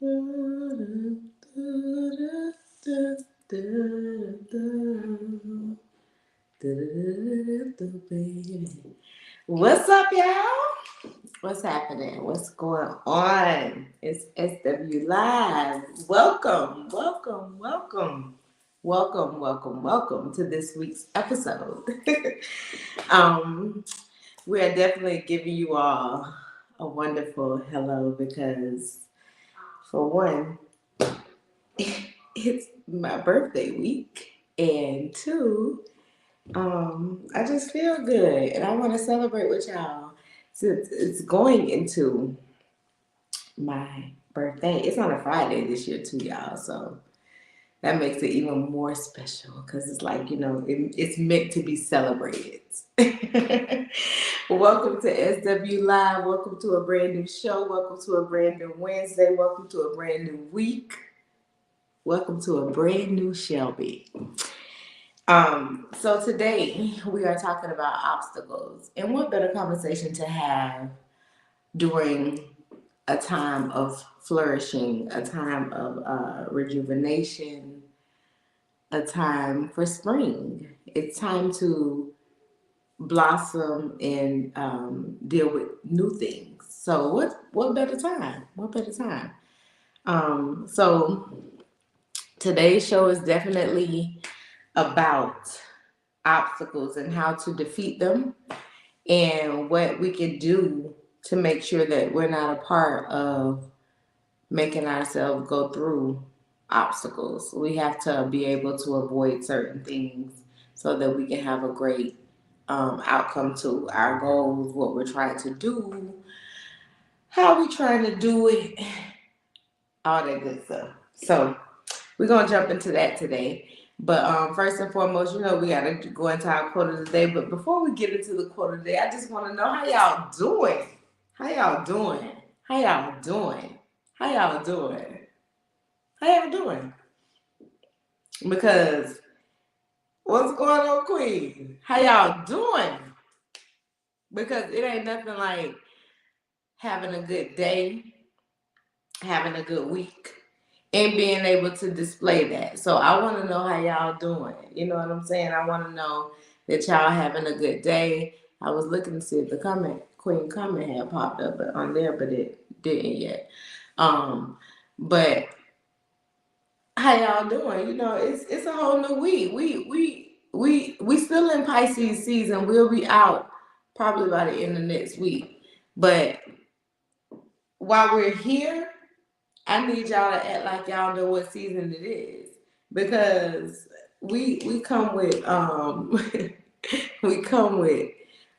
What's up, y'all? What's happening? What's going on? It's SW Live. Welcome to this week's episode. um, we are definitely giving you all a wonderful hello because, for one, it's my birthday week, and two, I just feel good and I want to celebrate with y'all since it's going into my birthday. It's on a Friday this year too, y'all. So that makes it even more special because it's like, it's meant to be celebrated. Welcome to SW Live. Welcome to a brand new show. Welcome to a brand new Wednesday. Welcome to a brand new week. Welcome to a brand new Shelby. So today we are talking about obstacles, and what better conversation to have during a time of flourishing, a time of rejuvenation, a time for spring. It's time to blossom and deal with new things. So what better time? What better time? So today's show is definitely about obstacles and how to defeat them and what we can do to make sure that we're not a part of making ourselves go through obstacles. We have to be able to avoid certain things so that we can have a great outcome to our goals, what we're trying to do, how we trying to do it, all that good stuff. So we're gonna jump into that today. But first and foremost, we gotta go into our quote of the day. But before we get into the quote of the day, I just want to know how y'all doing. How y'all doing? How y'all doing? How y'all doing? How y'all doing? Because what's going on, Queen? How y'all doing? Because it ain't nothing like having a good day, having a good week, and being able to display that. So I want to know how y'all doing. You know what I'm saying? I want to know that y'all having a good day. I was looking to see if the Queen comment had popped up on there, but it didn't yet. But how y'all doing? It's a whole new week. We still in Pisces season. We'll be out probably by the end of next week. But while we're here, I need y'all to act like y'all know what season it is, because we come with we come with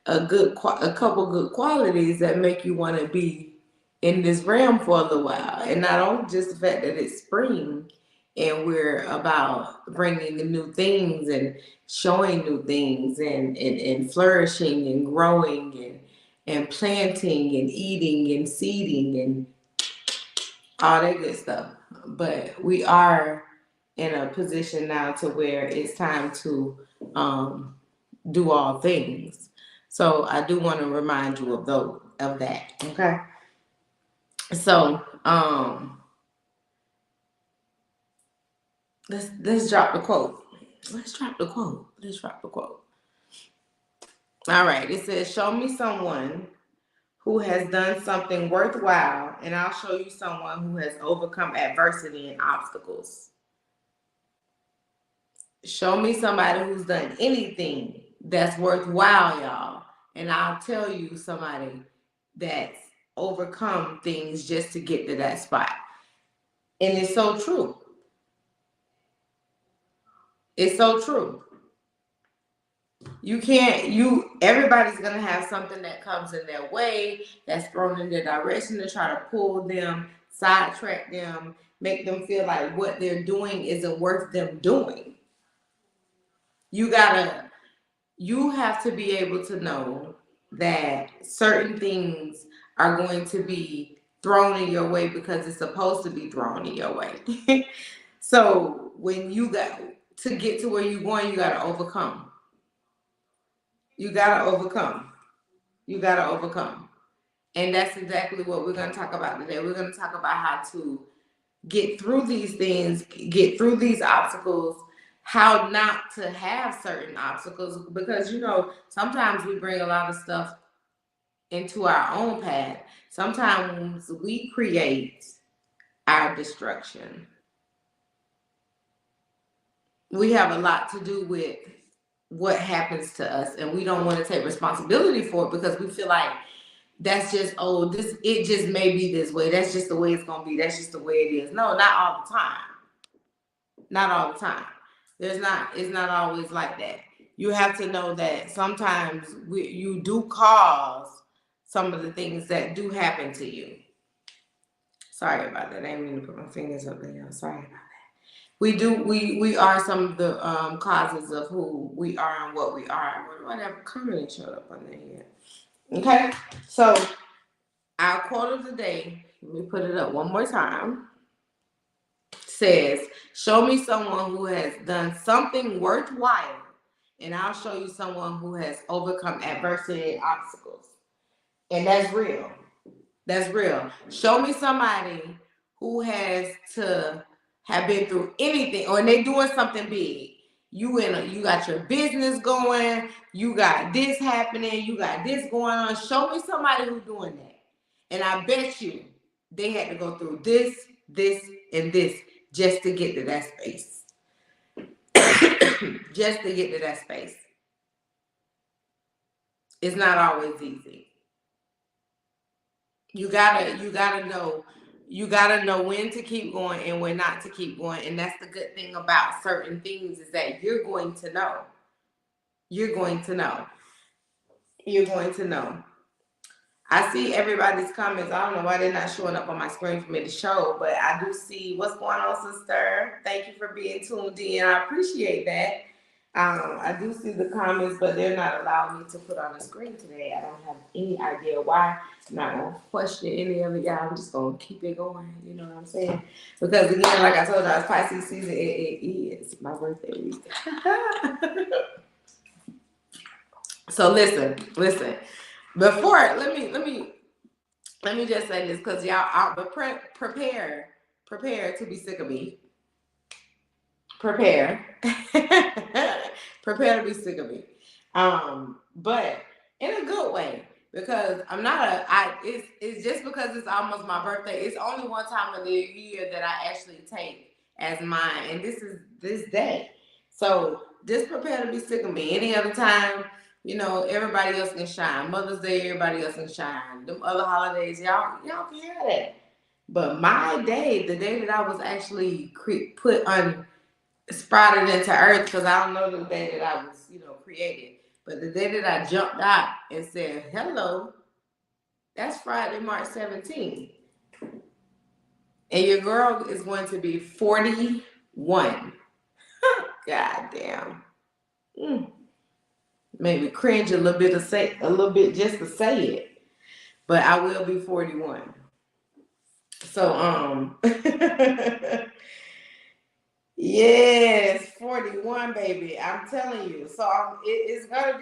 a couple good qualities that make you want to be in this realm for a little while, and not only just the fact that it's spring and we're about bringing the new things and showing new things and flourishing and growing and planting and eating and seeding and all that good stuff. But we are in a position now to where it's time to do all things. So I do want to remind you of that. Okay. So let's drop the quote. Let's drop the quote. All right. It says, "Show me someone who has done something worthwhile, and I'll show you someone who has overcome adversity and obstacles." Show me somebody who's done anything that's worthwhile, y'all, and I'll tell you somebody that's overcome things just to get to that spot. And it's so true. It's so true. Everybody's gonna have something that comes in their way, that's thrown in their direction to try to pull them, sidetrack them, make them feel like what they're doing isn't worth them doing. You have to be able to know that certain things are going to be thrown in your way because it's supposed to be thrown in your way. So when you got to get to where you're going, you got to overcome. You got to overcome. You got to overcome. And that's exactly what we're going to talk about today. We're going to talk about how to get through these things, get through these obstacles, how not to have certain obstacles, because sometimes we bring a lot of stuff into our own path. Sometimes we create our destruction. We have a lot to do with what happens to us, and we don't want to take responsibility for it because we feel like that's just it just may be this way. That's just the way it's gonna be. That's just the way it is. No, not all the time. Not all the time. It's not always like that. You have to know that sometimes you do cause some of the things that do happen to you. Sorry about that. I didn't mean to put my fingers up there. Sorry about that. We are some of the causes of who we are and what we are. Whatever comment showed up on there yet. Okay, so our quote of the day, let me put it up one more time, says, show me someone who has done something worthwhile, and I'll show you someone who has overcome adversity and obstacles. And that's real. That's real. Show me somebody who has to have been through anything, or they doing something big. You got your business going, you got this happening, you got this going on. Show me somebody who's doing that. And I bet you they had to go through this, and this just to get to that space. Just to get to that space. It's not always easy. You gotta know when to keep going and when not to keep going. And that's the good thing about certain things, is that you're going to know. You're going to know. You're going to know. I see everybody's comments. I don't know why they're not showing up on my screen for me to show, but I do see what's going on, sister. Thank you for being tuned in. I appreciate that. I do see the comments, but they're not allowing me to put on the screen today. I don't have any idea why. I'm not going to question any of it, y'all. I'm just going to keep it going. You know what I'm saying? Because, again, like I told y'all, it's Pisces season. It is my birthday week. So, listen. Before, let me just say this, because y'all, prepare to be sick of me. Prepare to be sick of me, but in a good way, because it's just because it's almost my birthday. It's only one time of the year that I actually take as mine, and this is this day. So just prepare to be sick of me. Any other time, everybody else can shine. Mother's Day, everybody else can shine. Them other holidays, y'all can have that. But my day, the day that I was actually sprouted into earth, because I don't know the day that I was, created. But the day that I jumped out and said, hello, that's Friday, March 17th. And your girl is going to be 41. God damn. Made me cringe a little bit just to say it. But I will be 41. So, yes, 41, baby. I'm telling you. So it's gonna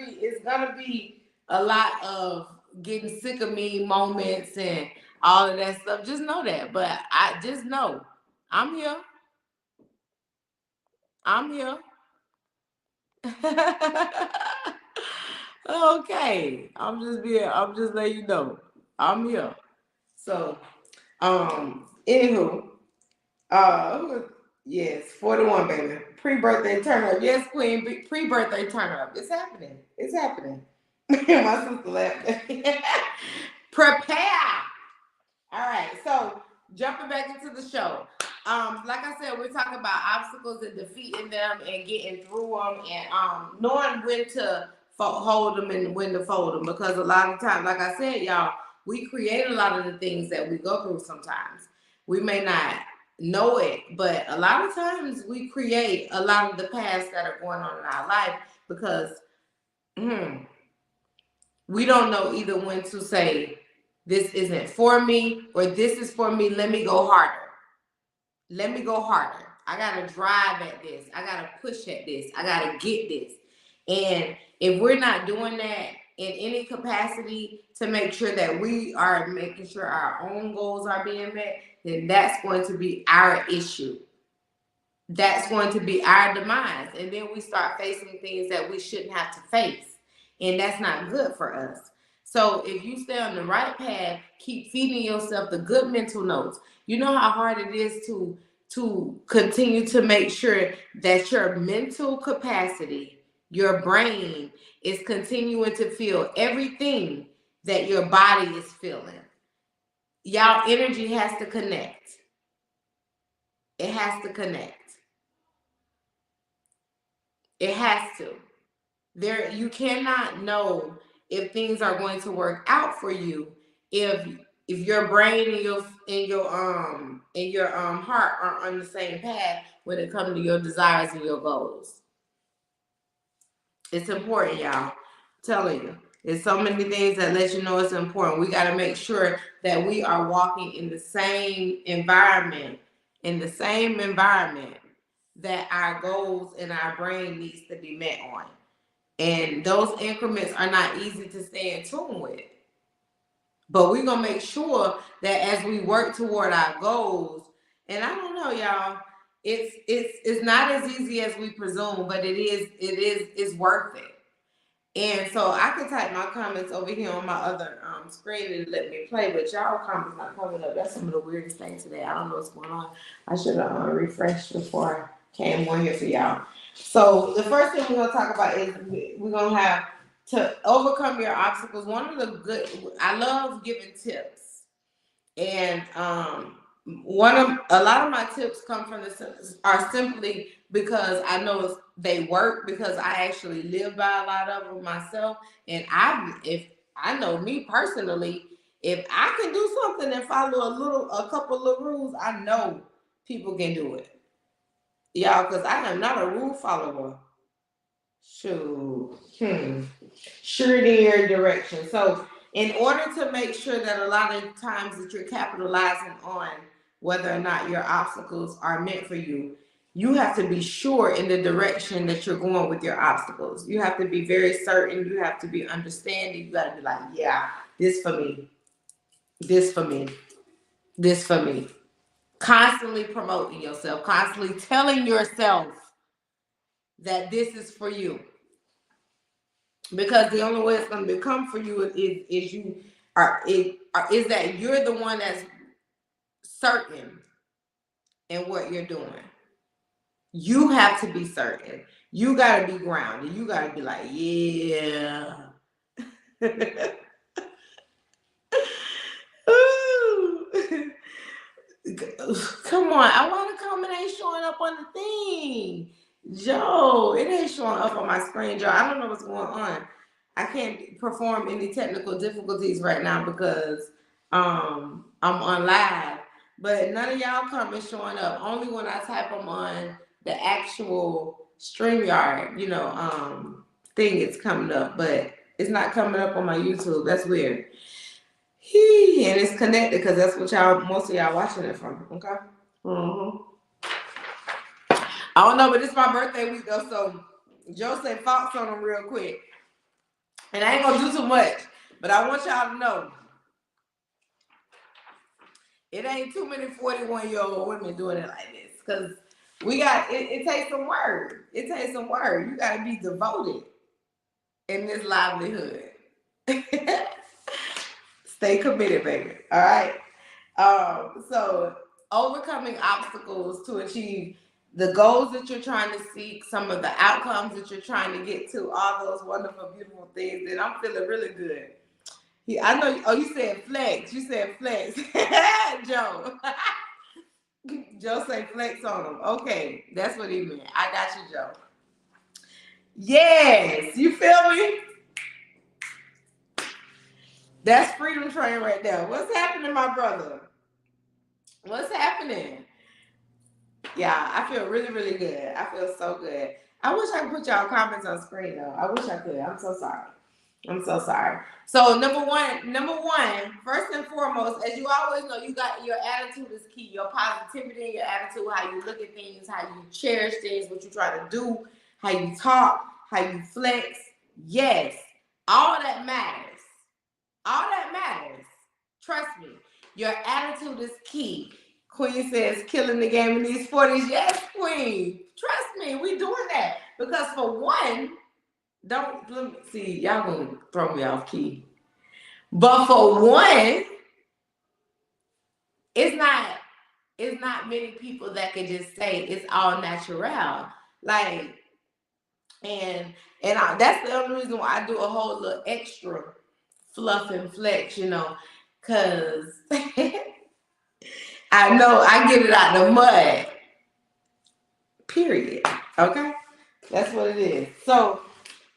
be a lot of getting sick of me moments and all of that stuff. Just know that. But I just know I'm here. Okay. I'm just letting you know. I'm here. So, anywho, yes, 41, baby. Pre-birthday turn up. Yes, queen. Pre-birthday turn up. It's happening. My sister laughed. Prepare. All right. So jumping back into the show. Like I said, we're talking about obstacles and defeating them and getting through them, and knowing when to hold them and when to fold them. Because a lot of times, like I said, y'all, we create a lot of the things that we go through. Sometimes we may not know it, but a lot of times we create a lot of the paths that are going on in our life, because we don't know either when to say, this isn't for me, or this is for me. Let me go harder. I got to drive at this. I got to push at this. I got to get this. And if we're not doing that in any capacity to make sure that we are making sure our own goals are being met, then that's going to be our issue. That's going to be our demise. And then we start facing things that we shouldn't have to face. And that's not good for us. So if you stay on the right path, keep feeding yourself the good mental notes. You know how hard it is to continue to make sure that your mental capacity, your brain, is continuing to feel everything that your body is feeling. Y'all, energy has to connect. It has to connect. It has to. You cannot know if things are going to work out for you if your brain and your heart are on the same path when it comes to your desires and your goals. It's important, y'all. I'm telling you. There's so many things that let you know it's important. We got to make sure that we are walking in the same environment, that our goals and our brain needs to be met on. And those increments are not easy to stay in tune with. But we're going to make sure that as we work toward our goals, and I don't know, y'all, it's not as easy as we presume, but it's worth it. And so I can type my comments over here on my other screen and let me play, but y'all comments not coming up. That's some of the weirdest things today. I don't know what's going on. I should have refreshed before I came on here for y'all. So the first thing we're going to talk about is we're going to have to overcome your obstacles. I love giving tips. And a lot of my tips come from are simply because I know they work, because I actually live by a lot of them myself. And if I know me personally, if I can do something and follow a couple of rules, I know people can do it. Y'all, because I am not a rule follower. Sure in your direction. So in order to make sure that a lot of times that you're capitalizing on whether or not your obstacles are meant for you, you have to be sure in the direction that you're going with your obstacles. You have to be very certain. You have to be understanding. You got to be like, yeah, this for me. This for me. This for me. Constantly promoting yourself. Constantly telling yourself that this is for you. Because the only way it's going to become for you is that you're the one that's certain in what you're doing. You have to be certain. You got to be grounded. You got to be like, yeah. Come on. I want to comment ain't showing up on the thing. Joe, it ain't showing up on my screen, Joe. I don't know what's going on. I can't perform any technical difficulties right now because I'm on live. But none of y'all comments showing up. Only when I type them on the actual StreamYard, thing it's coming up. But it's not coming up on my YouTube. That's weird. And it's connected because that's what most of y'all watching it from. Okay. I don't know, but it's my birthday week though, so Joe said Fox on them real quick. And I ain't gonna do too much, but I want y'all to know it ain't too many 41-year-old women doing it like this. Because it takes some work. It takes some work. You gotta be devoted in this livelihood. Stay committed, baby. All right. So overcoming obstacles to achieve the goals that you're trying to seek, some of the outcomes that you're trying to get to, all those wonderful, beautiful things. And I'm feeling really good. I know. Oh, you said flex. You said flex, Joe. Joe say flex on him. Okay, that's what he meant. I got you, Joe. Yes, you feel me? That's Freedom Train right there. What's happening, my brother? What's happening? Yeah, I feel really, really good. I feel so good. I wish I could put y'all comments on screen though. I wish I could. I'm so sorry. So number one, first and foremost, as you always know, you got your attitude is key. Your positivity and your attitude, how you look at things, how you cherish things, what you try to do, how you talk, how you flex. Yes, all that matters. All that matters. Trust me. Your attitude is key. Queen says, killing the game in these 40s. Yes, Queen. Trust me, we doing that. Because for one, don't let me see, y'all gonna throw me off key. But for one, it's not many people that can just say it's all natural. Like, that's the only reason why I do a whole little extra fluff and flex, because I know I get it out the mud. Period. Okay? That's what it is. So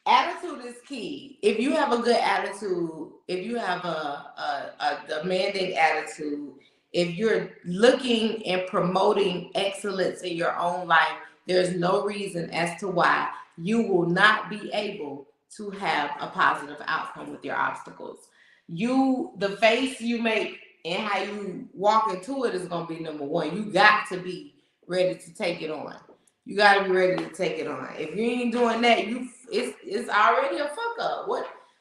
attitude is key. If you have a good attitude, if you have a demanding attitude, if you're looking and promoting excellence in your own life, there's no reason as to why you will not be able to have a positive outcome with your obstacles. The face you make and how you walk into it is going to be number one. You got to be ready to take it on. You gotta be ready to take it on. If you ain't doing that, it's already a fuck up.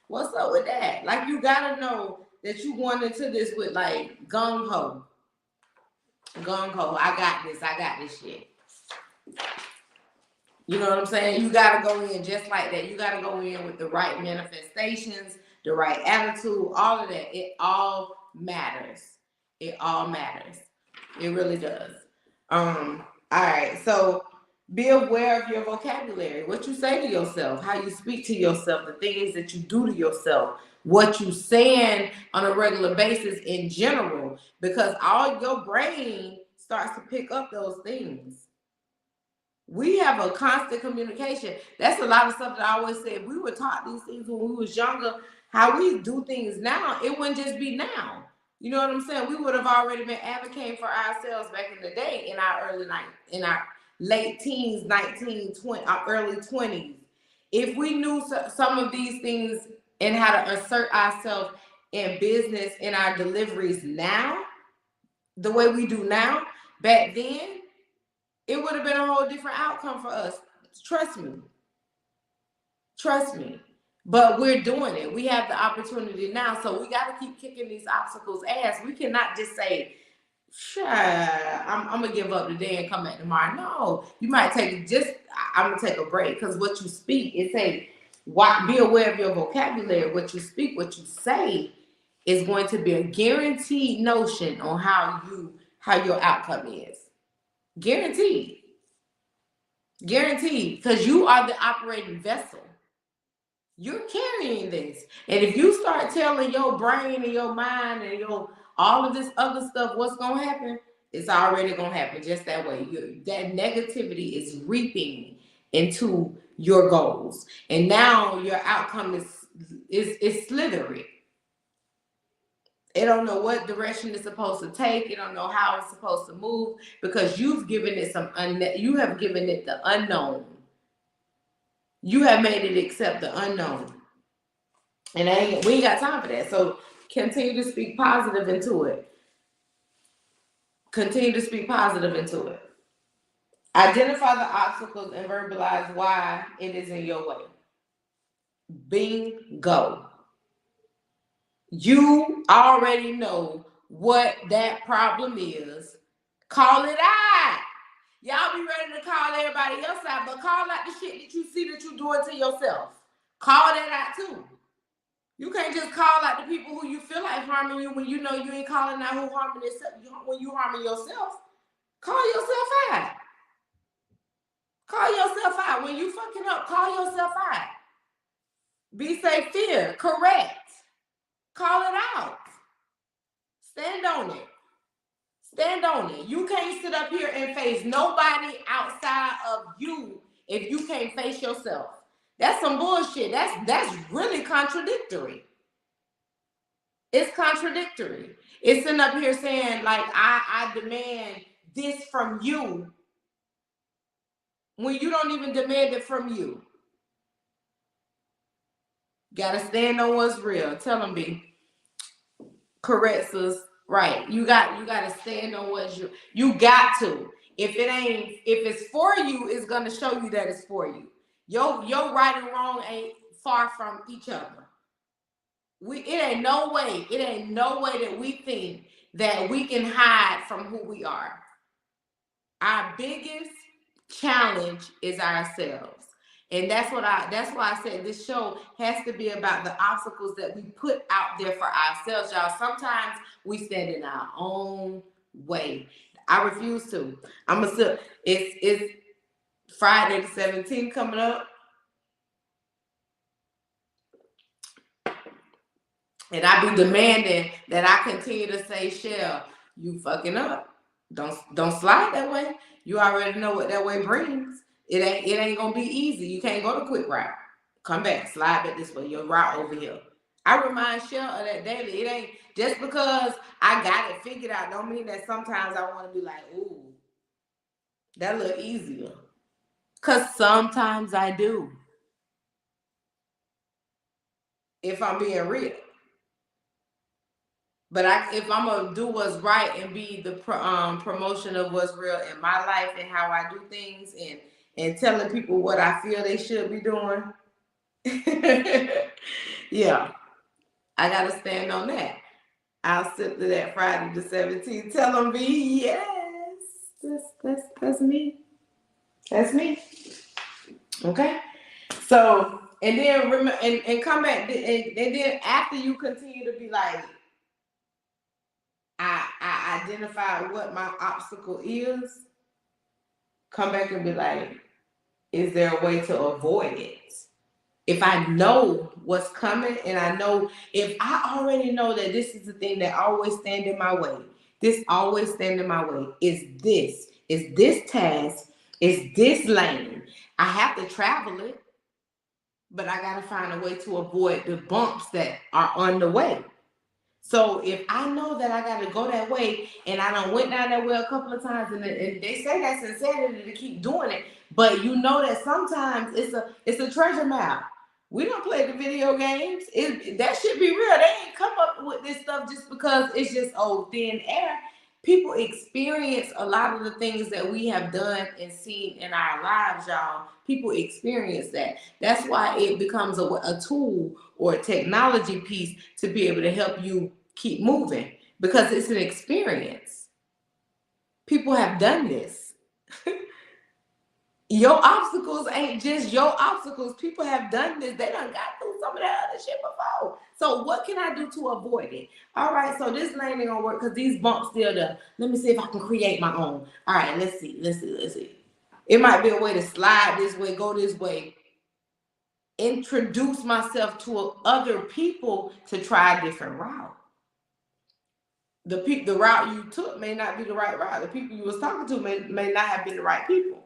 What's up with that? Like, you gotta know that you going into this with like gung ho. I got this shit. You know what I'm saying? You gotta go in just like that. You gotta go in with the right manifestations, the right attitude, all of that. It all matters. It all matters. It really does. All right, so be aware of your vocabulary, what you say to yourself, how you speak to yourself, the things that you do to yourself, what you saying on a regular basis in general, because all your brain starts to pick up those things. We have a constant communication. That's a lot of stuff that I always said. We were taught these things when we was younger. How we do things now, it wouldn't just be now. You know what I'm saying? We would have already been advocating for ourselves back in the day in our late teens, 19, 20, early 20s. If we knew some of these things and how to assert ourselves in business, in our deliveries now, the way we do now, back then, it would have been a whole different outcome for us. Trust me. But we're doing it. We have the opportunity now, so we got to keep kicking these obstacles ass. We cannot just say, sure, I'm gonna give up today and come back tomorrow. No, you might I'm gonna take a break, because what you speak, be aware of your vocabulary. What you speak, what you say is going to be a guaranteed notion on how your outcome is. Guaranteed, because you are the operating vessel. You're carrying this. And if you start telling your brain and your mind and all of this other stuff what's going to happen, it's already going to happen just that way. That negativity is reaping into your goals. And now your outcome is slithery. It don't know what direction it's supposed to take. It don't know how it's supposed to move, because you've given it you have given it the unknown. You have made it accept the unknown. And we ain't got time for that. So continue to speak positive into it. Identify the obstacles and verbalize why it is in your way. Bingo. You already know what that problem is. Call it out. Y'all be ready to call everybody else out, but call out the shit that you see that you're doing to yourself. Call that out too. You can't just call out the people who you feel like harming you when you know you ain't calling out who harming yourself. When you harming yourself, call yourself out. Call yourself out. When you fucking up, call yourself out. Be safe, fear, correct. Call it out. Stand on it. You can't sit up here and face nobody outside of you if you can't face yourself. That's some bullshit. That's really contradictory. It's contradictory. It's sitting up here saying, like, I demand this from you when you don't even demand it from you. Gotta stand on what's real. Tell them, B. Correct, sis. Right. You gotta stand on what you got to. If it's for you, it's gonna show you that it's for you. Your right and wrong ain't far from each other. It ain't no way that we think that we can hide from who we are. Our biggest challenge is ourselves. And that's why I said this show has to be about the obstacles that we put out there for ourselves, y'all. Sometimes we stand in our own way. I refuse to. I'm gonna sit. It's Friday the 17th coming up. And I be demanding that I continue to say, Shell, you fucking up. Don't slide that way. You already know what that way brings. It ain't gonna be easy. You can't go the quick route. Come back, slide back this way. Your route over here. I remind Shell of that daily. It ain't just because I got it figured out, don't mean that sometimes I want to be like, ooh, that look easier. Cause sometimes I do. If I'm being real. But if I'm gonna do what's right and be the promotion of what's real in my life and how I do things and telling people what I feel they should be doing, yeah, I gotta stand on that. I'll sit to that Friday the 17th. Tell them be yes, that's me. That's me. Okay. So and then remember and come back and then after you continue to be like, I identify what my obstacle is, come back and be like, is there a way to avoid it? If I know what's coming and I know, if I already know that this is the thing that always stand in my way, this always stand in my way, is this task, is this lane. I have to travel it, but I got to find a way to avoid the bumps that are on the way. So if I know that I got to go that way, and I done went down that way a couple of times, and they say that's insanity to keep doing it, but you know that sometimes it's a treasure map. We don't play the video games. That should be real. They ain't come up with this stuff just because it's just thin air. People experience a lot of the things that we have done and seen in our lives, y'all. People experience that. That's why it becomes a tool or a technology piece to be able to help you keep moving, because it's an experience. People have done this. Your obstacles ain't just your obstacles. People have done this. They done got through some of that other shit before. So what can I do to avoid it? All right, so this lane ain't gonna work because these bumps still there. Let me see if I can create my own. All right, let's see. It might be a way to slide this way, go this way. Introduce myself to other people to try a different route. The route you took may not be the right route. The people you was talking to may not have been the right people.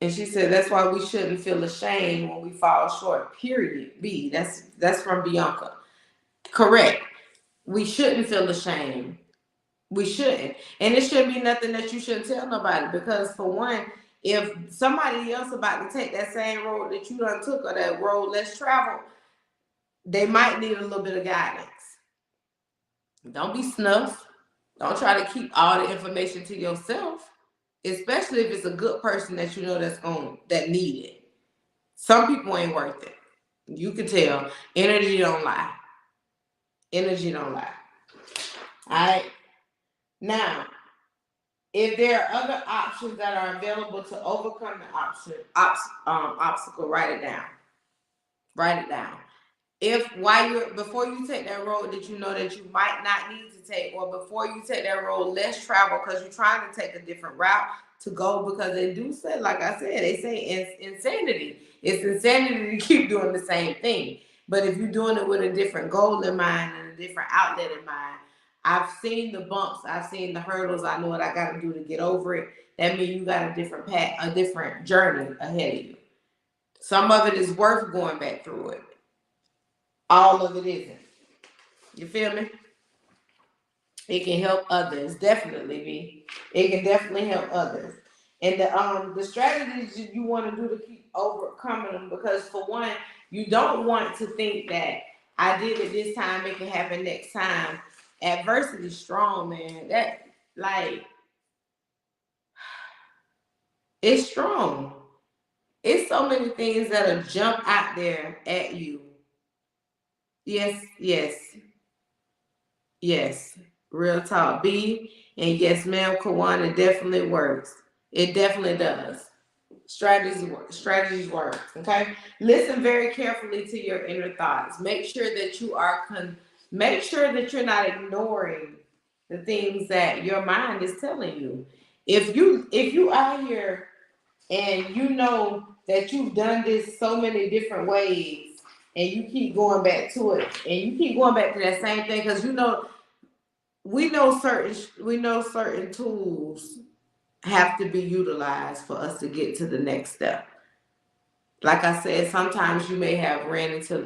And she said that's why we shouldn't feel ashamed when we fall short. Period. B. That's from Bianca. Correct. We shouldn't feel ashamed. We shouldn't. And it shouldn't be nothing that you shouldn't tell nobody, because for one, if somebody else about to take that same road that you done took, or that road less traveled, they might need a little bit of guidance. Don't be snuffed. Don't try to keep all the information to yourself, especially if it's a good person that you know that need it. Some people ain't worth it. You can tell. Energy don't lie. Energy don't lie. All right. Now, if there are other options that are available to overcome the obstacle, write it down. Write it down. Before you take that road that you know that you might not need to take, or before you take that road less travel because you're trying to take a different route to go, because they do say, like I said, they say it's insanity. It's insanity to keep doing the same thing. But if you're doing it with a different goal in mind and a different outlet in mind, I've seen the bumps, I've seen the hurdles, I know what I got to do to get over it. That means you got a different path, a different journey ahead of you. Some of it is worth going back through it. All of it isn't. You feel me? It can help others, definitely, B. It can definitely help others. And the strategies you want to do to keep overcoming them, because for one, you don't want to think that I did it this time, it can happen next time. Adversity is strong, man. That, like, it's strong. It's so many things that'll jump out there at you. Yes. Yes, real talk. B, and yes, ma'am, Kawan, it definitely works. It definitely does. Strategies work. Strategies work. Okay. Listen very carefully to your inner thoughts. Make sure that you are make sure that you're not ignoring the things that your mind is telling you. If you out here and you know that you've done this so many different ways and you keep going back to it and you keep going back to that same thing because we know certain tools have to be utilized for us to get to the next step. Like I said, sometimes you may have not ran into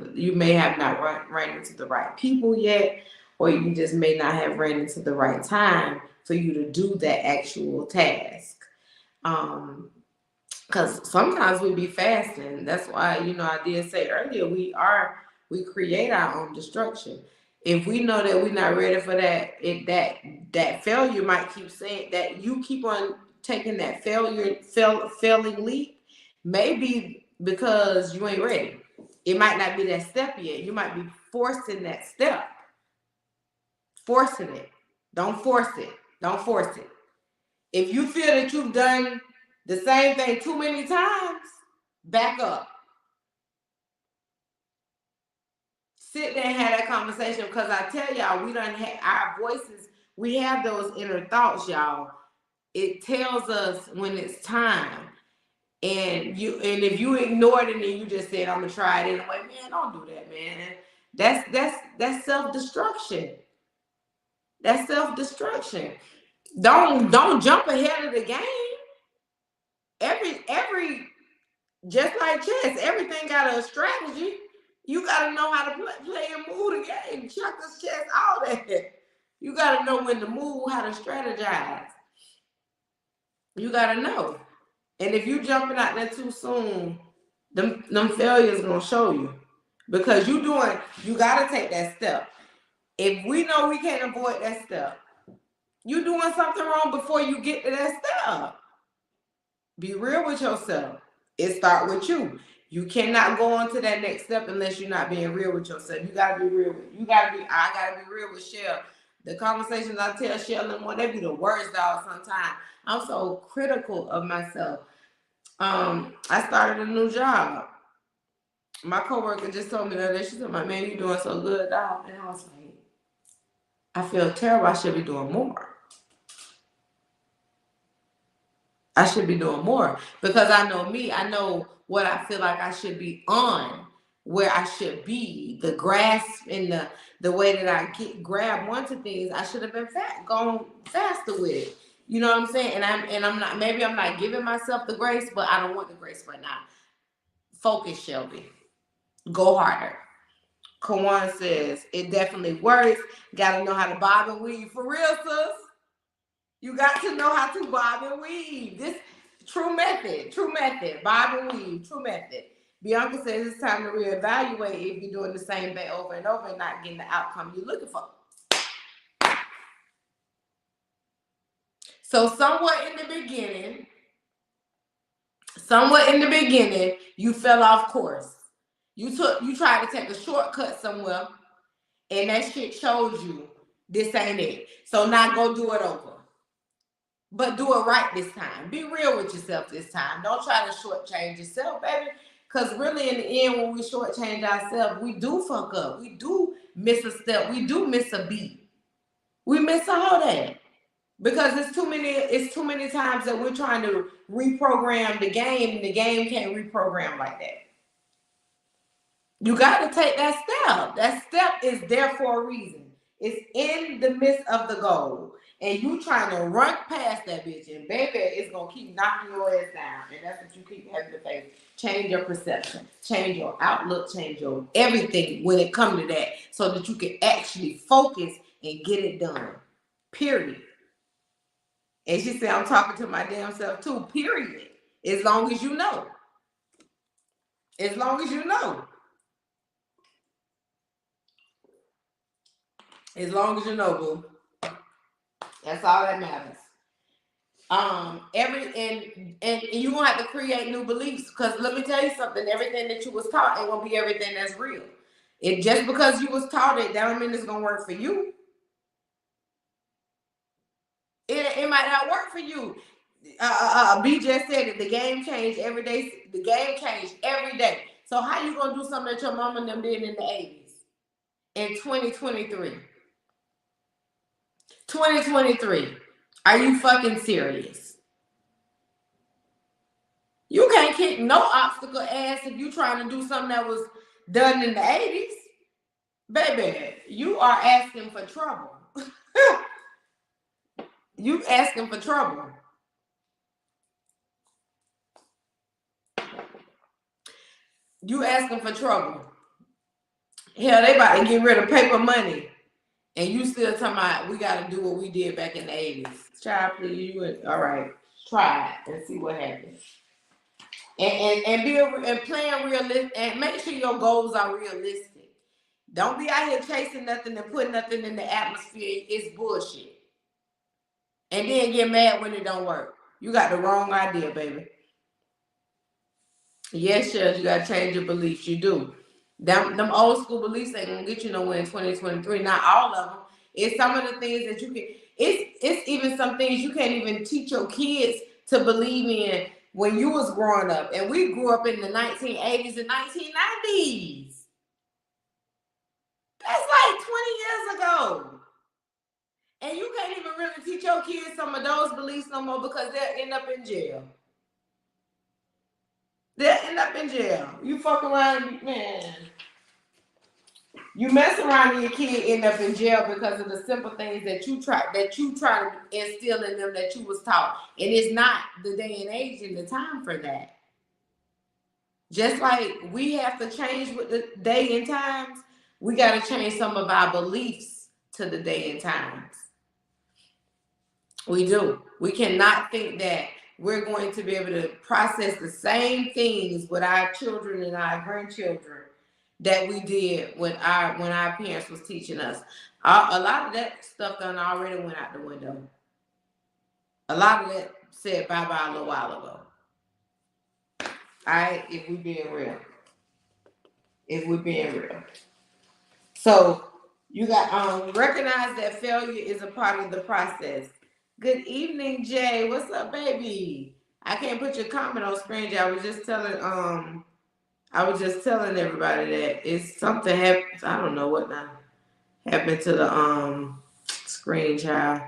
the right people yet, or you just may not have ran into the right time for you to do that actual task. Um, because sometimes we be fasting. That's why, I did say earlier, we create our own destruction. If we know that we're not ready for that failure might keep saying that you keep on taking that failing leap, maybe because you ain't ready. It might not be that step yet. You might be forcing that step. Forcing it. Don't force it. Don't force it. If you feel that you've done the same thing too many times, back up. Sit there and have that conversation because I tell y'all, we don't have our voices, we have those inner thoughts, y'all. It tells us when it's time. And if you ignore it and then you just said, I'm gonna try it anyway, man, don't do that, man. That's self-destruction. That's self-destruction. Don't jump ahead of the game. Every just like chess, everything got a strategy. You got to know how to play and move the game. Checkers, chess, all that. You got to know when to move, how to strategize. You got to know. And if you jumping out there too soon, them failures gonna show you. Because you got to take that step. If we know we can't avoid that step, you doing something wrong before you get to that step. Be real with yourself. It start with you. You cannot go on to that next step unless you're not being real with yourself. You gotta be real. I gotta be real with Shell. The conversations I tell Shell and more, they be the worst dog sometimes. I'm so critical of myself. I started a new job. My coworker just told me that she said, "My man, you doing so good, dog." And I was like, I feel terrible. I should be doing more. I should be doing more because I know me. I know what I feel like I should be on, where I should be, the grasp and the way that I grab onto things. I should have been gone faster with it. You know what I'm saying? And I'm not. Maybe I'm not giving myself the grace, but I don't want the grace right now. Focus, Shelby. Go harder. Kawan says it definitely works. Got to know how to bob and weave for real, sis. You got to know how to bob and weave. This true method, bob and weave, true method. Bianca says it's time to reevaluate if you're doing the same thing over and over and not getting the outcome you're looking for. So somewhat in the beginning, you fell off course. You tried to take a shortcut somewhere, and that shit shows you this ain't it. So now go do it over. But do it right this time. Be real with yourself this time. Don't try to shortchange yourself, baby. Because really, in the end, when we shortchange ourselves, we do fuck up. We do miss a step. We do miss a beat. We miss all that. Because it's too many times that we're trying to reprogram the game, and the game can't reprogram like that. You got to take that step. That step is there for a reason. It's in the midst of the goal. And you trying to run past that bitch. And baby, it's going to keep knocking your ass down. And that's what you keep having to face. Change your perception. Change your outlook. Change your everything when it comes to that. So that you can actually focus and get it done. Period. And she said, I'm talking to my damn self too. Period. As long as you know. As long as you know. As long as you know, boo. That's all that matters. And you gonna have to create new beliefs because let me tell you something. Everything that you was taught ain't gonna be everything that's real. It just because you was taught it, that don't mean it's gonna work for you. It might not work for you. B just said it. The game changed every day. The game changed every day. So how you gonna do something that your mama and them did in the 80s in 2023? 2023. Are you fucking serious? You can't kick no obstacle ass if you trying to do something that was done in the 80s. Baby, you are asking for trouble. You asking for trouble. You asking for trouble. Hell, they about to get rid of paper money. And you still talking about we got to do what we did back in the 80s. Child, please, all right. Try it and see what happens. And plan realistic, and make sure your goals are realistic. Don't be out here chasing nothing and putting nothing in the atmosphere. It's bullshit. And then get mad when it don't work. You got the wrong idea, baby. Yes, Shells, you gotta change your beliefs. You do. Them old school beliefs ain't gonna get you nowhere in 2023. Not all of them. It's some of the things that you can. It's even some things you can't even teach your kids to believe in when you was growing up. And we grew up in the 1980s and 1990s. That's like 20 years ago. And you can't even really teach your kids some of those beliefs no more because they'll end up in jail. They'll end up in jail. You fuck around, man. You mess around and your kid end up in jail because of the simple things that you try to instill in them that you was taught. And it's not the day and age and the time for that. Just like we have to change with the day and times, we got to change some of our beliefs to the day and times. We do. We cannot think that we're going to be able to process the same things with our children and our grandchildren that we did when our parents was teaching us. A lot of that stuff done already went out the window. A lot of that said bye-bye a little while ago. All right, if we being real. So you got recognize that failure is a part of the process. Good evening, Jay. What's up, baby? I can't put your comment on screen, Jay. I was just telling everybody that it's something happened. I don't know what now happened to the screen, child.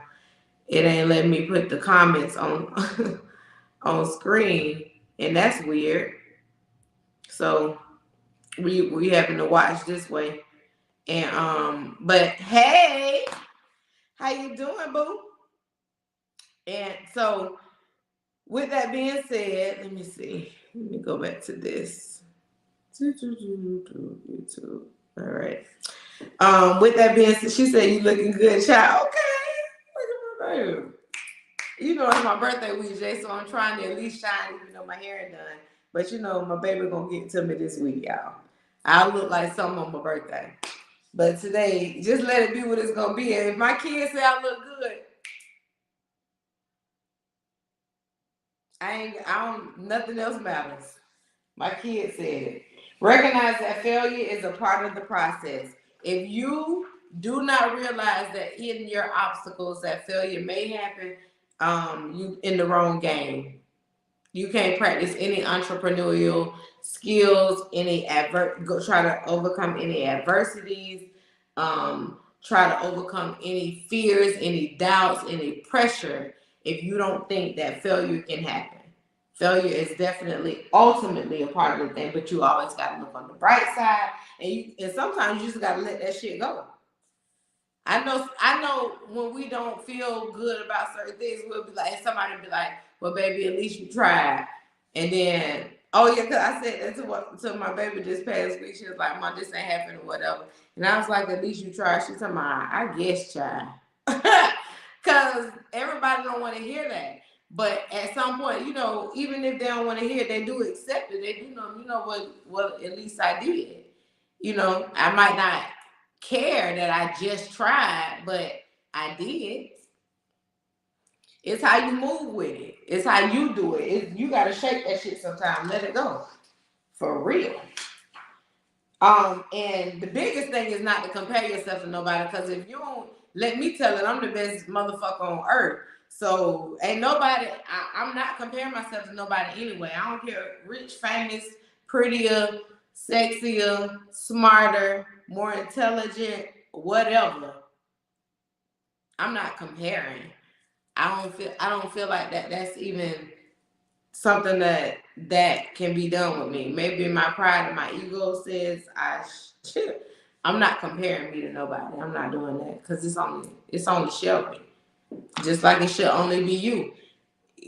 It ain't letting me put the comments on on screen, and that's weird. So we having to watch this way. And but hey, how you doing, boo? And so with that being said, let me see. Let me go back to this. YouTube. All right. With that being said, she said you looking good, child. Okay. Look at my baby. You know it's my birthday week, Jay, so I'm trying to at least shine even though my hair is done. But you know my baby gonna get to me this week, y'all. I look like something on my birthday. But today, just let it be what it's gonna be. And if my kids say I look good, I don't, nothing else matters. My kid said it. Recognize that failure is a part of the process. If you do not realize that in your obstacles that failure may happen, you in the wrong game. You can't practice any entrepreneurial skills, try to overcome any adversities, try to overcome any fears, any doubts, any pressure if you don't think that failure can happen. Failure is definitely ultimately a part of the thing, but you always got to look on the bright side, and sometimes you just got to let that shit go. I know when we don't feel good about certain things, we'll be like, somebody will be like, well, baby, at least you tried. And then, oh yeah, because I said that to my baby this past week. She was like, Mom, this ain't happening or whatever. And I was like, at least you tried. She's talking about, I guess, child. Because everybody don't want to hear that. But at some point, you know, even if they don't want to hear it, they do accept it. They do know, you know what at least I did. You know, I might not care that I just tried, but I did. It's how you move with it. It's how you do it. You gotta shake that shit sometimes. Let it go. For real. And the biggest thing is not to compare yourself to nobody, because if you don't, let me tell it, I'm the best motherfucker on earth. So ain't nobody, I'm not comparing myself to nobody anyway. I don't care, rich, famous, prettier, sexier, smarter, more intelligent, whatever. I'm not comparing. I don't feel like that's even something that can be done with me. Maybe my pride and my ego says I'm not comparing me to nobody. I'm not doing that because it's only Shelby. Just like it should only be you.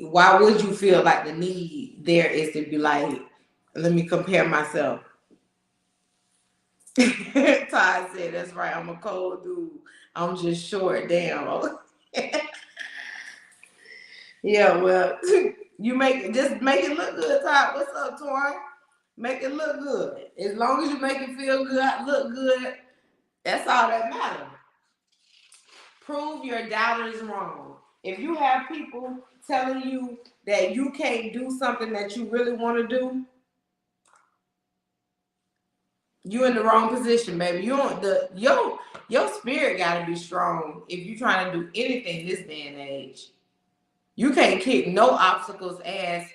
Why would you feel like the need there is to be like, let me compare myself? Todd said, that's right, I'm a cold dude. I'm just short. Damn. Yeah, well, just make it look good, Todd. What's up, Torn? Make it look good. As long as you make it feel good, look good, that's all that matters. Prove your doubters wrong. If you have people telling you that you can't do something that you really want to do, you in the wrong position, baby. You don't your spirit gotta be strong if you're trying to do anything this day and age. You can't kick no obstacles ass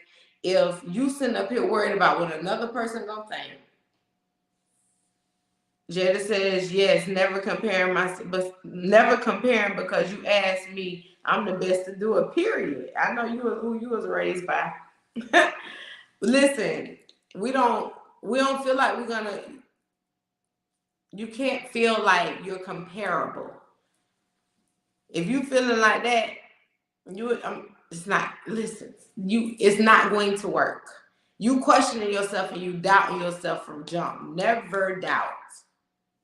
if you sitting up here worried about what another person gonna think. Jada says, yes, never comparing because you asked me, I'm the best to do it, period. I know who you was raised by. Listen, we don't feel like we're gonna, you can't feel like you're comparable. If you feeling like that, it's not, listen, it's not going to work. You questioning yourself and you doubting yourself from jump. Never doubt.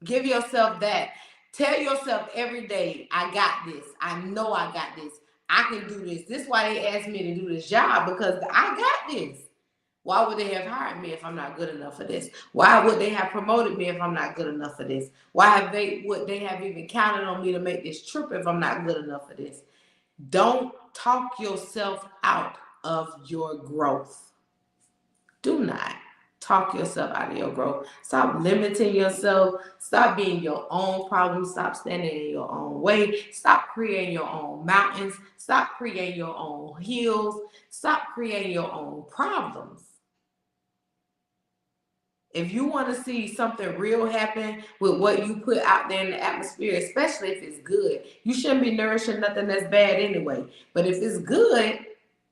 Give yourself that. Tell yourself every day, I got this. I know I got this. I can do this. This is why they asked me to do this job, because I got this. Why would they have hired me if I'm not good enough for this? Why would they have promoted me if I'm not good enough for this? Would they have even counted on me to make this trip if I'm not good enough for this? Don't talk yourself out of your growth. Do not talk yourself out of your growth. Stop limiting yourself. Stop being your own problem. Stop standing in your own way. Stop creating your own mountains. Stop creating your own hills. Stop creating your own problems. If you want to see something real happen with what you put out there in the atmosphere, especially if it's good, you shouldn't be nourishing nothing that's bad anyway. But if it's good,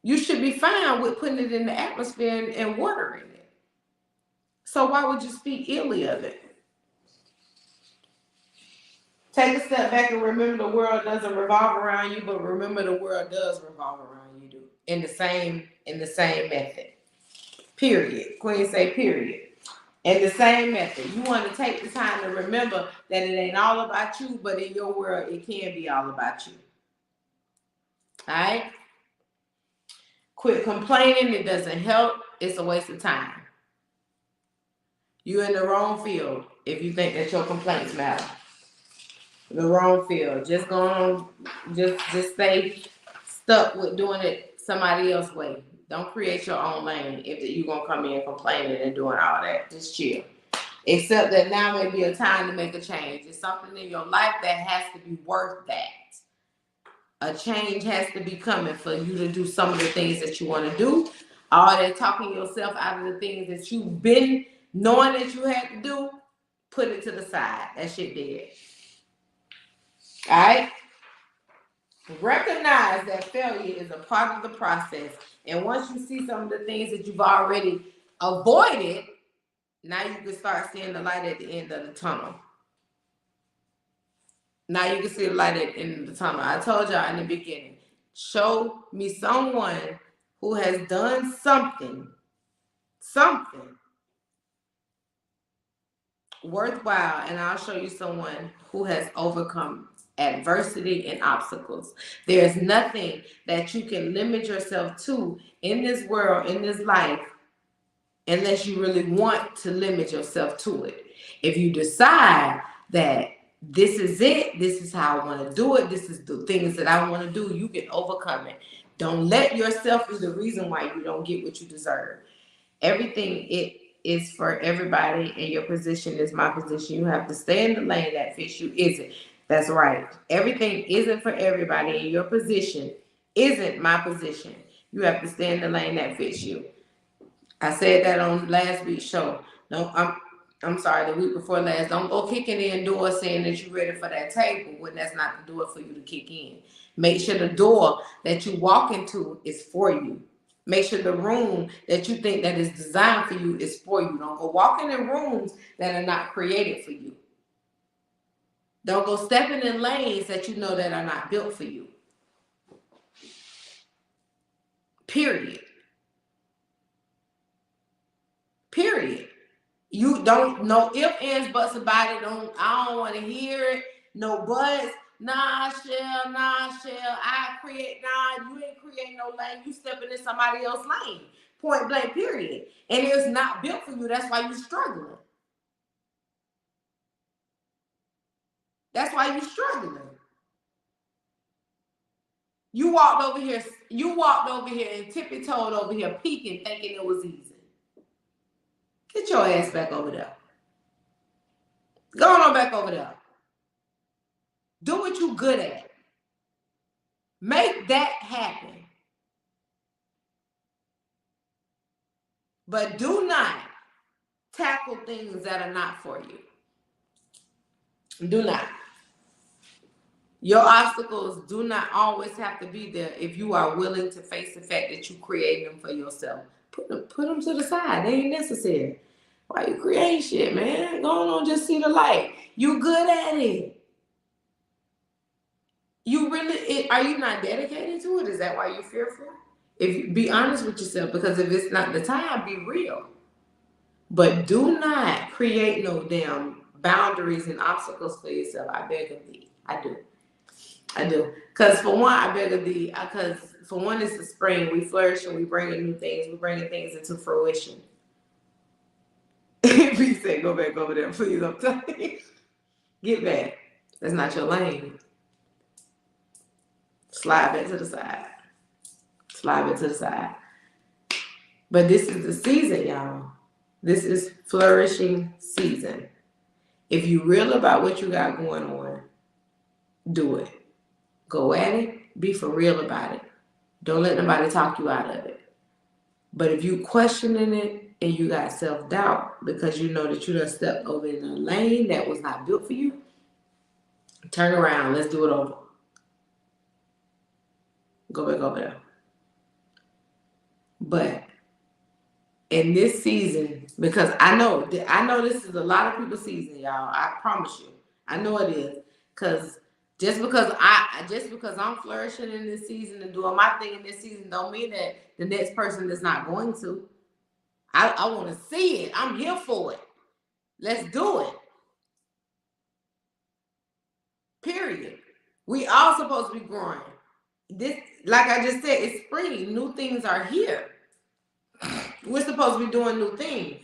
you should be fine with putting it in the atmosphere and watering it. So why would you speak illy of it? Take a step back and remember the world doesn't revolve around you, but remember the world does revolve around you in the same method. Period. Queen say period. In the same method, you want to take the time to remember that it ain't all about you, but in your world, it can be all about you. All right? Quit complaining. It doesn't help. It's a waste of time. You're in the wrong field if you think that your complaints matter. The wrong field. Just go on. Just stay stuck with doing it somebody else's way. Don't create your own lane if you're going to come in complaining and doing all that. Just chill. Except that now may be a time to make a change. It's something in your life that has to be worth that. A change has to be coming for you to do some of the things that you want to do. All that talking yourself out of the things that you've been knowing that you had to do, put it to the side. That shit dead. All right? Recognize that failure is a part of the process. And once you see some of the things that you've already avoided, now you can start seeing the light at the end of the tunnel. Now you can see the light at the end of the tunnel. I told y'all in the beginning, show me someone who has done something worthwhile, and I'll show you someone who has overcome adversity and obstacles. There's nothing that you can limit yourself to in this world, in this life, unless you really want to limit yourself to it. If you decide that this is it, this is how I want to do it, this is the things that I want to do, you can overcome it. Don't let yourself be the reason why you don't get what you deserve. Everything it is for everybody, and your position is my position. You have to stay in the lane that fits you. Isn't. That's right. Everything isn't for everybody, and your position isn't my position. You have to stay in the lane that fits you. I said that on last week's show. No, I'm sorry, the week before last. Don't go kicking in doors saying that you're ready for that table when that's not the door for you to kick in. Make sure the door that you walk into is for you. Make sure the room that you think that is designed for you is for you. Don't go walking in rooms that are not created for you. Don't go stepping in lanes that you know that are not built for you. Period. Period. You don't know if, ands, buts about it. I don't want to hear it. No buts. Nah, Shell. I create. Nah, you ain't create no lane. You stepping in somebody else's lane. Point blank, period. And it's not built for you. That's why you're struggling. That's why you're struggling. You walked over here and tippy-toed over here peeking, thinking it was easy. Get your ass back over there. Go on back over there. Do what you good at. Make that happen. But do not tackle things that are not for you. Do not. Your obstacles do not always have to be there if you are willing to face the fact that you create them for yourself. Put them to the side. They ain't necessary. Why you create shit, man? Go on, just see the light. You good at it. You really, are you not dedicated to it? Is that why you're fearful? If you be honest with yourself, because if it's not the time, be real. But do not create no damn boundaries and obstacles for yourself. I beg of thee. I do. Because for one, I beg of thee. Because for one, it's the spring. We flourish and we bringing new things. We're bringing things into fruition. If you say, go back over there, please, I'm telling you. Get back. That's not your lane. Slide back to the side. Slide it to the side. But this is the season, y'all. This is flourishing season. If you're real about what you got going on, do it. Go at it. Be for real about it. Don't let nobody talk you out of it. But if you questioning it and you got self-doubt because you know that you done stepped over in a lane that was not built for you, turn around. Let's do it over. Go back over there. But in this season, because I know this is a lot of people's season, y'all. I promise you. I know it is. Because just because I'm flourishing in this season and doing my thing in this season don't mean that the next person is not going to. I want to see it. I'm here for it. Let's do it. Period. We all supposed to be growing. This, like I just said, it's spring. New things are here. We're supposed to be doing new things.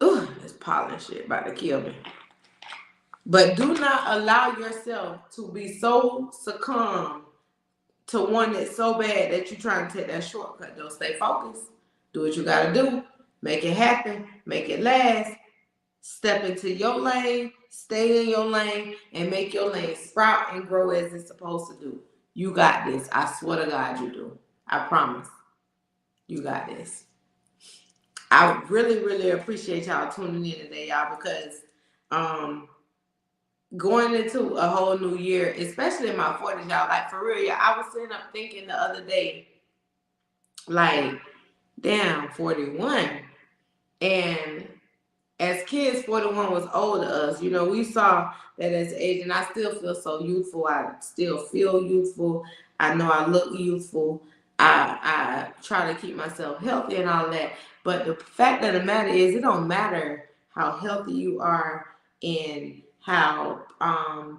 Ugh, this pollen shit about to kill me. But do not allow yourself to be so succumb to one that's so bad that you're trying to take that shortcut. Don't stay focused. Do what you got to do. Make it happen. Make it last. Step into your lane. Stay in your lane. And make your lane sprout and grow as it's supposed to do. You got this. I swear to God you do. I promise. You got this. I really, really appreciate y'all tuning in today, y'all, because going into a whole new year, especially in my 40s, y'all, like for real, y'all, I was sitting up thinking the other day, like, damn, 41. And as kids, 41 was old to us. You know, we saw that as age, and I still feel so youthful. I still feel youthful. I know I look youthful. I try to keep myself healthy and all that. But the fact of the matter is, it don't matter how healthy you are and how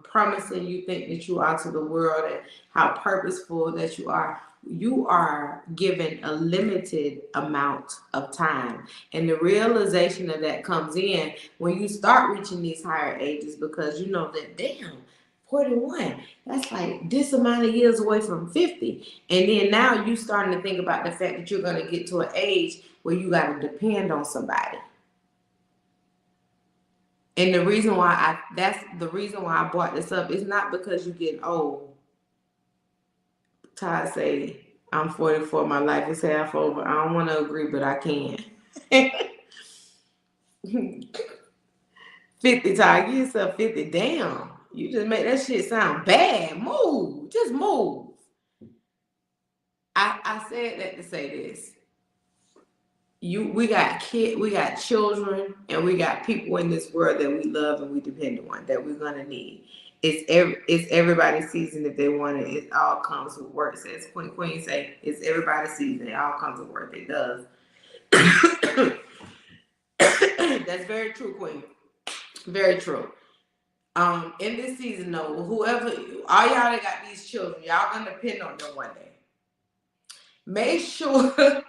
promising you think that you are to the world and how purposeful that you are. You are given a limited amount of time. And the realization of that comes in when you start reaching these higher ages, because you know that, damn, 41, that's like this amount of years away from 50. And then now you starting to think about the fact that you're going to get to an age where you got to depend on somebody. And the reason why I brought this up is not because you're getting old. Todd say, I'm 44, my life is half over. I don't want to agree, but I can. 50, Todd, give yourself 50. Damn. You just make that shit sound bad. Move. Just move. I said that to say this. We got children, and we got people in this world that we love and we depend on, that we're gonna need. It's everybody's season if they want it. It all comes with work. Says Queen say it's everybody's season. It all comes with work. It does. That's very true, Queen. Very true. In this season though, whoever all y'all that got these children, y'all gonna depend on them one day. Make sure.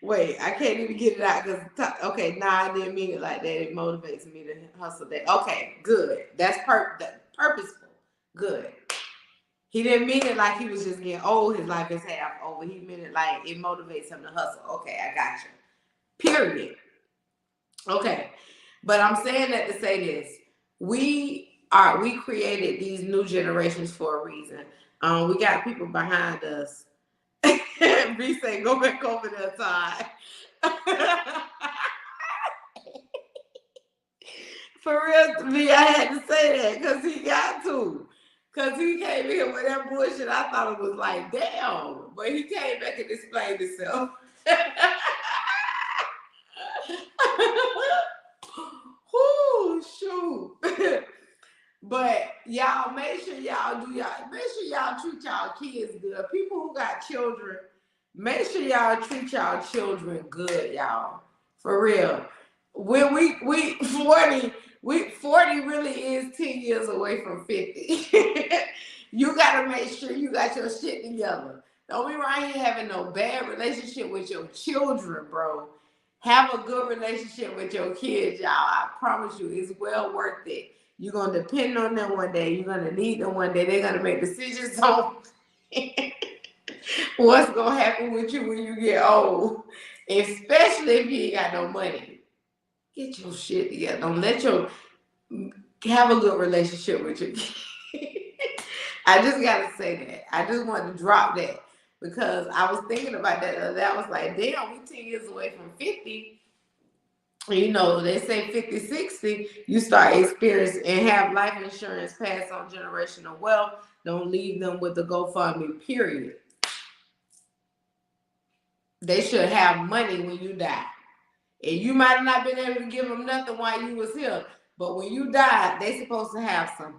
Wait, I can't even get it out because okay, nah, I didn't mean it like that. It motivates me to hustle that. Okay, good. That's purposeful. Good. He didn't mean it like he was just getting old. His life is half over. He meant it like it motivates him to hustle. Okay, I got you. Period. Okay, but I'm saying that to say this: we created these new generations for a reason. We got people behind us. B say, go back over there, Todd. For real, to me, I had to say that because he got to. Because he came in with that bullshit. I thought it was like, damn. But he came back and explained himself. Whoo, shoot. But y'all, make sure y'all treat y'all kids good. People who got children, make sure y'all treat y'all children good, y'all. For real. When we 40 really is 10 years away from 50. You gotta make sure you got your shit together. Don't be right here having no bad relationship with your children, bro. Have a good relationship with your kids, y'all. I promise you, it's well worth it. You're going to depend on them one day. You're going to need them one day. They're going to make decisions on what's going to happen with you when you get old. Especially if you ain't got no money. Get your shit together. Don't let have a good relationship with your kids. I just got to say that. I just wanted to drop that. Because I was thinking about that the other day. I was like, damn, we 10 years away from 50. You know, they say 50, 60, you start experiencing and have life insurance pass on generational wealth. Don't leave them with the GoFundMe, period. They should have money when you die. And you might have not been able to give them nothing while you was here. But when you die, they supposed to have something.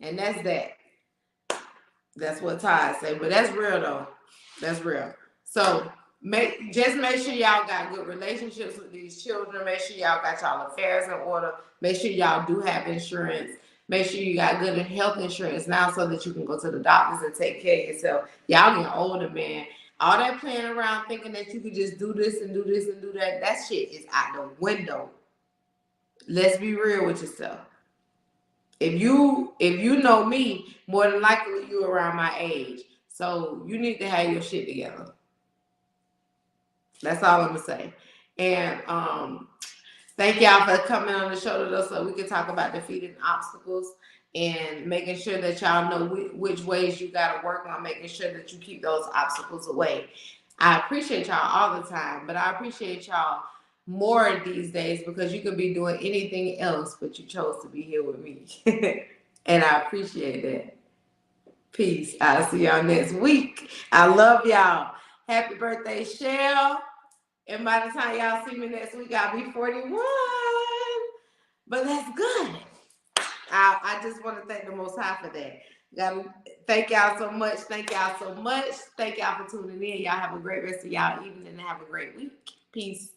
And that's that. That's what Todd said. But that's real, though. That's real. So just make sure y'all got good relationships with these children. Make sure y'all got y'all affairs in order. Make sure y'all do have insurance. Make sure you got good health insurance now so that you can go to the doctors and take care of yourself. Y'all getting older, man. All that playing around thinking that you could just do this and do this and do that, that shit is out the window. Let's be real with yourself. If you know me, more than likely you around my age. So you need to have your shit together. That's all I'm gonna say. And thank y'all for coming on the show today so we can talk about defeating obstacles and making sure that y'all know which ways you gotta work on making sure that you keep those obstacles away. I appreciate y'all all the time, but I appreciate y'all more these days because you could be doing anything else, but you chose to be here with me. And I appreciate that. Peace. I'll see y'all next week. I love y'all. Happy birthday, Shell. And by the time y'all see me next week, I'll be 41. But that's good. I just want to thank the Most High for that. Thank y'all so much. Thank y'all so much. Thank y'all for tuning in. Y'all have a great rest of y'all evening and have a great week. Peace.